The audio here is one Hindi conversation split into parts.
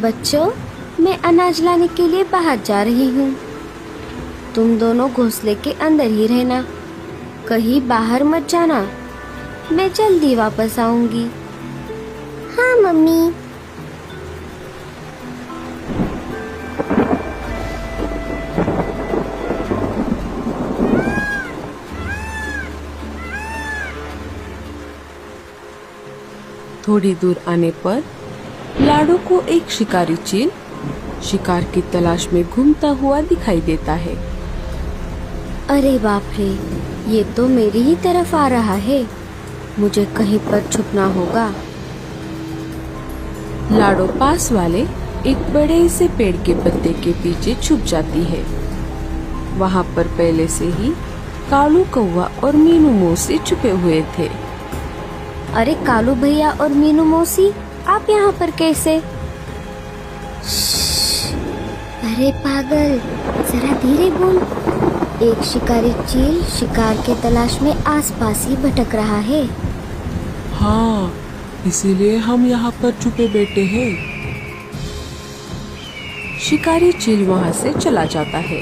बच्चों, मैं अनाज लाने के लिए बाहर जा रही हूँ। तुम दोनों घोंसले के अंदर ही रहना, कहीं बाहर मत जाना। मैं जल्दी वापस आऊंगी। हाँ मम्मी। थोड़ी दूर आने पर लाडो को एक शिकारी चील शिकार की तलाश में घूमता हुआ दिखाई देता है। अरे बाप रे, ये तो मेरी ही तरफ आ रहा है। मुझे कहीं पर छुपना होगा। लाडो पास वाले एक बड़े से पेड़ के पत्ते के पीछे छुप जाती है। वहाँ पर पहले से ही कालू कौवा और मीनू मौसी छुपे हुए थे। अरे कालू भैया और मीनू मौसी, आप यहाँ पर कैसे? अरे पागल, जरा धीरे बोल। एक शिकारी चील शिकार के तलाश में आसपास ही भटक रहा है। हाँ, इसीलिए हम यहाँ पर छुपे बैठे हैं। शिकारी चील वहाँ से चला जाता है।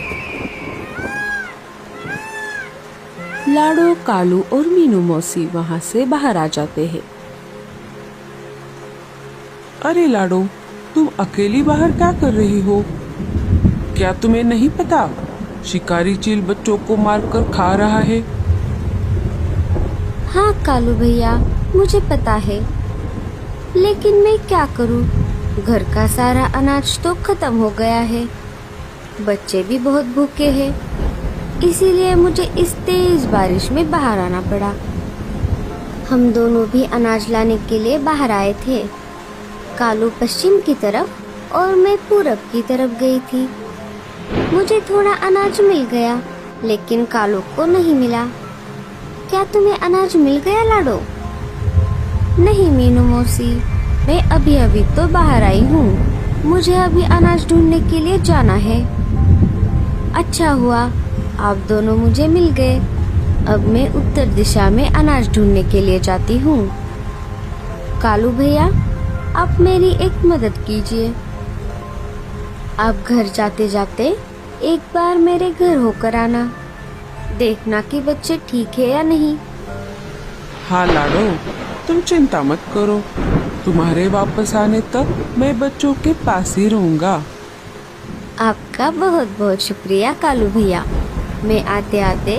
लाडो, कालू और मीनू मौसी वहाँ से बाहर आ जाते हैं। अरे लाडो, तुम अकेली बाहर क्या कर रही हो? क्या तुम्हें नहीं पता, शिकारी चील बच्चों को मारकर खा रहा है? हाँ कालू भैया, मुझे पता है, लेकिन मैं क्या करूँ? घर का सारा अनाज तो खत्म हो गया है। बच्चे भी बहुत भूखे हैं, इसीलिए मुझे इस तेज बारिश में बाहर आना पड़ा। हम दोनों भी अनाज लाने के लिए बाहर आए थे। कालू पश्चिम की तरफ और मैं पूरब की तरफ गई थी। मुझे थोड़ा अनाज मिल गया, लेकिन कालू को नहीं मिला। क्या तुम्हें अनाज मिल गया लाडो? नहीं मीनू मौसी, मैं अभी अभी तो बाहर आई हूँ। मुझे अभी अनाज ढूंढने के लिए जाना है। अच्छा हुआ आप दोनों मुझे मिल गए। अब मैं उत्तर दिशा में अनाज ढूंढने के लिए जाती हूँ। कालू भैया, आप मेरी एक मदद कीजिए। आप घर जाते जाते एक बार मेरे घर होकर आना, देखना कि बच्चे ठीक है या नहीं। हाँ लाडो, तुम चिंता मत करो। तुम्हारे वापस आने तक मैं बच्चों के पास ही रहूँगा। आपका बहुत बहुत शुक्रिया कालू भैया। मैं आते आते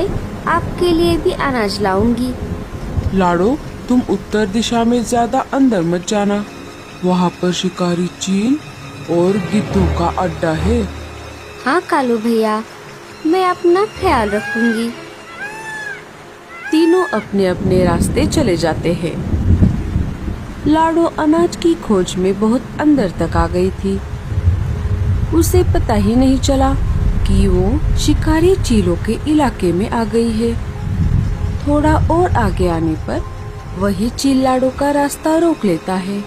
आपके लिए भी अनाज लाऊंगी। लाडो, तुम उत्तर दिशा में ज्यादा अंदर मत जाना। वहाँ पर शिकारी चील और गिद्धों का अड्डा है। हाँ कालू भैया, मैं अपना ख्याल रखूंगी। तीनों अपने अपने रास्ते चले जाते हैं। लाडो अनाज की खोज में बहुत अंदर तक आ गई थी। उसे पता ही नहीं चला कि वो शिकारी चीलों के इलाके में आ गई है। थोड़ा और आगे आने पर वही चील लाडो का रास्ता रोक लेता है।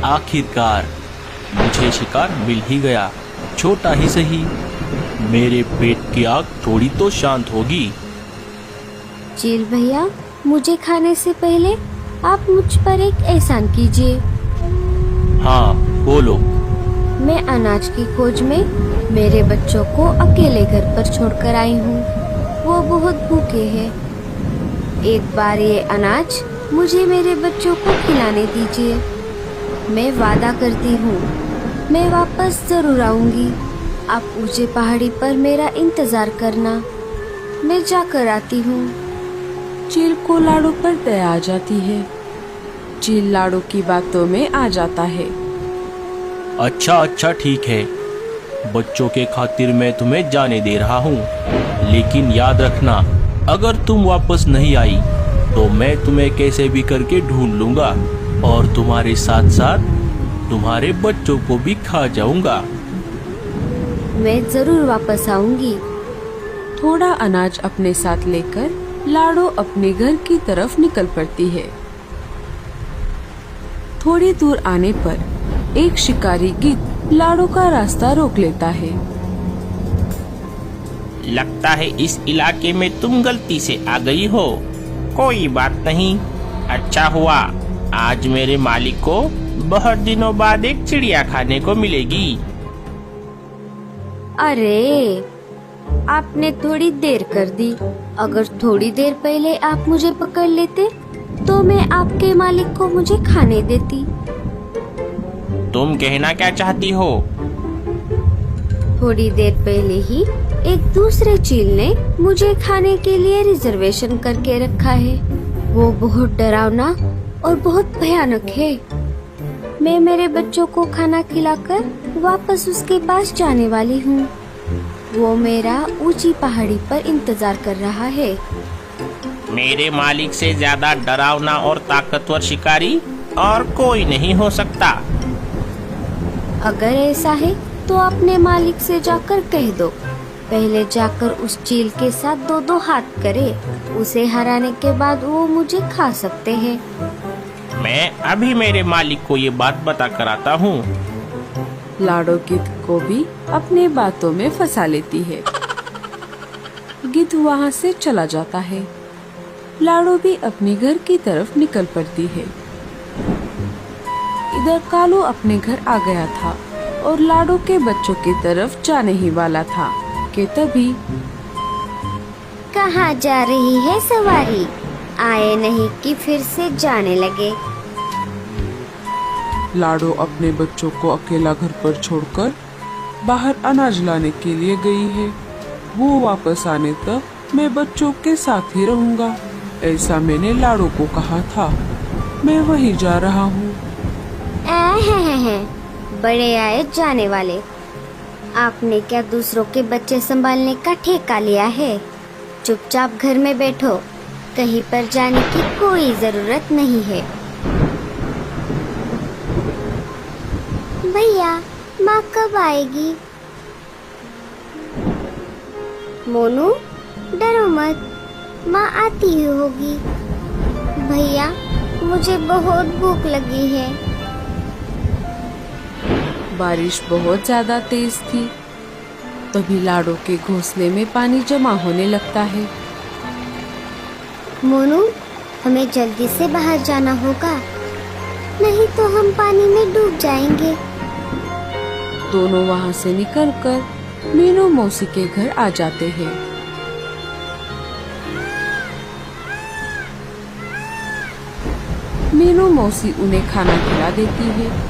आखिरकार मुझे शिकार मिल ही गया, छोटा ही सही। मेरे पेट की आग थोड़ी तो शांत होगी। चील भैया, मुझे खाने से पहले आप मुझ पर एक एहसान कीजिए। हाँ बोलो। मैं अनाज की खोज में मेरे बच्चों को अकेले घर पर छोड़कर आई हूँ। वो बहुत भूखे हैं। एक बार ये अनाज मुझे मेरे बच्चों को खिलाने दीजिए। मैं वादा करती हूँ, मैं वापस जरूर आऊंगी। आप ऊंचे पहाड़ी पर मेरा इंतजार करना। मैं जाकर आती हूँ। चील को लाडो पर दया आ जाती है। चील लाडो की बातों में आ जाता है। अच्छा ठीक है, बच्चों के खातिर मैं तुम्हें जाने दे रहा हूँ, लेकिन याद रखना, अगर तुम वापस नहीं आई तो मैं तुम्हें कैसे भी करके ढूंढ लूंगा और तुम्हारे साथ साथ तुम्हारे बच्चों को भी खा जाऊंगा। मैं जरूर वापस आऊंगी। थोड़ा अनाज अपने साथ लेकर लाडो अपने घर की तरफ निकल पड़ती है। थोड़ी दूर आने पर एक शिकारी गिद्ध लाडो का रास्ता रोक लेता है। लगता है इस इलाके में तुम गलती से आ गई हो। कोई बात नहीं, अच्छा हुआ आज मेरे मालिक को बहुत दिनों बाद एक चिड़िया खाने को मिलेगी। अरे, आपने थोड़ी देर कर दी। अगर थोड़ी देर पहले आप मुझे पकड़ लेते तो मैं आपके मालिक को मुझे खाने देती। तुम कहना क्या चाहती हो? थोड़ी देर पहले ही एक दूसरे चील ने मुझे खाने के लिए रिजर्वेशन करके रखा है। वो बहुत डरावना और बहुत भयानक है। मैं मेरे बच्चों को खाना खिलाकर वापस उसके पास जाने वाली हूँ। वो मेरा ऊंची पहाड़ी पर इंतजार कर रहा है। मेरे मालिक से ज्यादा डरावना और ताकतवर शिकारी और कोई नहीं हो सकता। अगर ऐसा है तो अपने मालिक से जाकर कह दो। पहले जाकर उस चील के साथ दो दो हाथ करे। उसे हराने के बाद वो मुझे खा सकते हैं। मैं अभी मेरे मालिक को ये बात बता कर आता हूँ। लाडो गिद्ध को भी अपने बातों में फंसा लेती है। गिद्ध वहाँ से चला जाता है। लाडो भी अपने घर की तरफ निकल पड़ती है। इधर कालू अपने घर आ गया था और लाडो के बच्चों की तरफ जाने ही वाला था कि तभी कहाँ जा रही है सवारी? आए नहीं कि फिर से जाने लगे। लाडो अपने बच्चों को अकेला घर पर छोड़कर बाहर अनाज लाने के लिए गई है। वो वापस आने तक मैं बच्चों के साथ ही रहूंगा, ऐसा मैंने लाडो को कहा था। मैं वहीं जा रहा हूँ। बड़े आए जाने वाले। आपने क्या दूसरों के बच्चे संभालने का ठेका लिया है? चुपचाप घर में बैठो, कहीं पर जाने की कोई जरूरत नहीं है। भैया, माँ कब आएगी? मोनू, डरो मत, माँ आती ही होगी। भैया, मुझे बहुत भूख लगी है। बारिश बहुत ज्यादा तेज थी। तभी लाडो के घोंसले में पानी जमा होने लगता है। मोनू, हमें जल्दी से बाहर जाना होगा, नहीं तो हम पानी में डूब जाएंगे। दोनों वहाँ से निकलकर मीनू मौसी के घर आ जाते हैं। मीनू मौसी उन्हें खाना खिला देती है।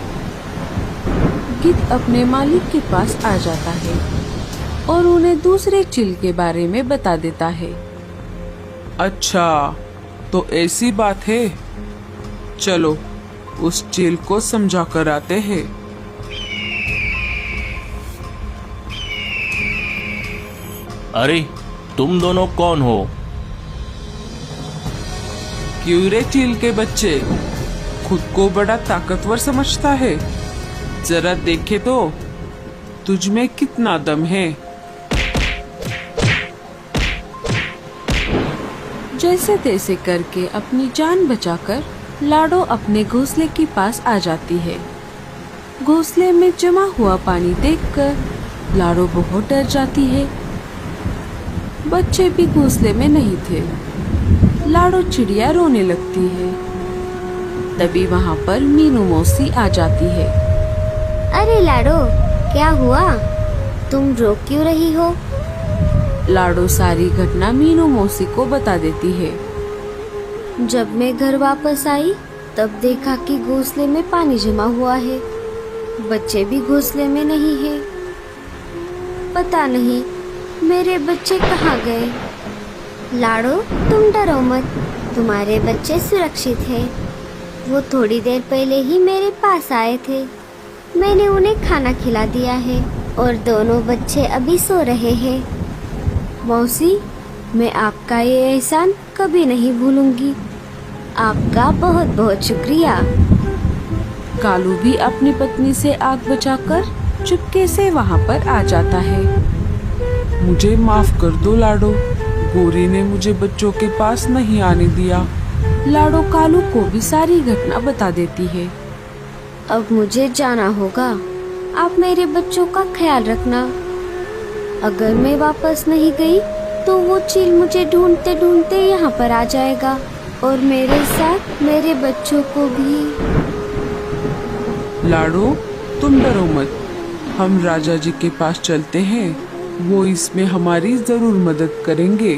गिद्ध अपने मालिक के पास आ जाता है और उन्हें दूसरे चील के बारे में बता देता है। अच्छा, तो ऐसी बात है। चलो उस चील को समझा कर आते हैं। अरे, तुम दोनों कौन हो? क्यों रे चील के बच्चे, खुद को बड़ा ताकतवर समझता है? जरा देखे तो तुझ में कितना दम है। जैसे तैसे करके अपनी जान बचाकर लाडो अपने घोंसले के पास आ जाती है। घोंसले में जमा हुआ पानी देखकर लाडो बहुत डर जाती है। बच्चे भी घोंसले में नहीं थे। लाडो चिड़िया रोने लगती है। तभी वहाँ पर मीनू मौसी आ जाती है। अरे लाडो, क्या हुआ? तुम रो क्यों रही हो? लाडो सारी घटना मीनू मौसी को बता देती है। जब मैं घर वापस आई तब देखा कि घोंसले में पानी जमा हुआ है। बच्चे भी घोंसले में नहीं है। पता नहीं मेरे बच्चे कहाँ गए। लाडो, तुम डरो मत, तुम्हारे बच्चे सुरक्षित हैं। वो थोड़ी देर पहले ही मेरे पास आए थे। मैंने उन्हें खाना खिला दिया है और दोनों बच्चे अभी सो रहे हैं। मौसी, मैं आपका ये एहसान कभी नहीं भूलूंगी। आपका बहुत बहुत शुक्रिया। कालू भी अपनी पत्नी से आग बचाकर चुपके से वहाँ पर आ जाता है। मुझे माफ कर दो लाडो, गोरी ने मुझे बच्चों के पास नहीं आने दिया। लाडो कालू को भी सारी घटना बता देती है। अब मुझे जाना होगा। आप मेरे बच्चों का ख्याल रखना। अगर मैं वापस नहीं गई तो वो चील मुझे ढूंढते ढूंढते यहाँ पर आ जाएगा और मेरे साथ मेरे बच्चों को भी। लाडो, तुम डरो मत, हम राजा जी के पास चलते हैं, वो इसमें हमारी जरूर मदद करेंगे।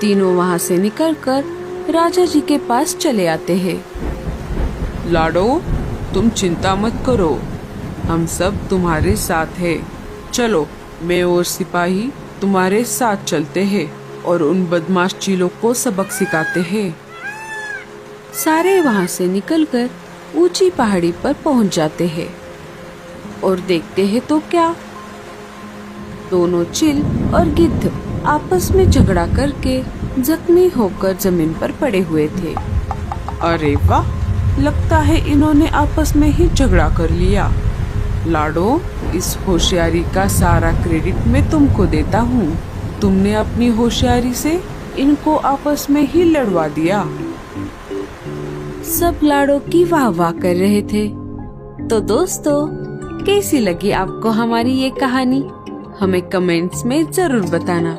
तीनों वहाँ से निकलकर राजा जी के पास चले आते हैं। लाडो, तुम चिंता मत करो, हम सब तुम्हारे साथ हैं। चलो, मैं और सिपाही तुम्हारे साथ चलते हैं और उन बदमाश चीलों को सबक सिखाते हैं। सारे वहाँ से निकलकर ऊंची पहाड़ी पर पहुँच जाते हैं और देखते हैं तो क्या, दोनों चील और गिद्ध आपस में झगड़ा करके जख्मी होकर जमीन पर पड़े हुए थे। अरे वाह, लगता है इन्होंने आपस में ही झगड़ा कर लिया। लाडो, इस होशियारी का सारा क्रेडिट मैं तुमको देता हूँ। तुमने अपनी होशियारी से इनको आपस में ही लड़वा दिया। सब लाडो की वाह वाह कर रहे थे। तो दोस्तों, कैसी लगी आपको हमारी ये कहानी? हमें कमेंट्स में जरूर बताना।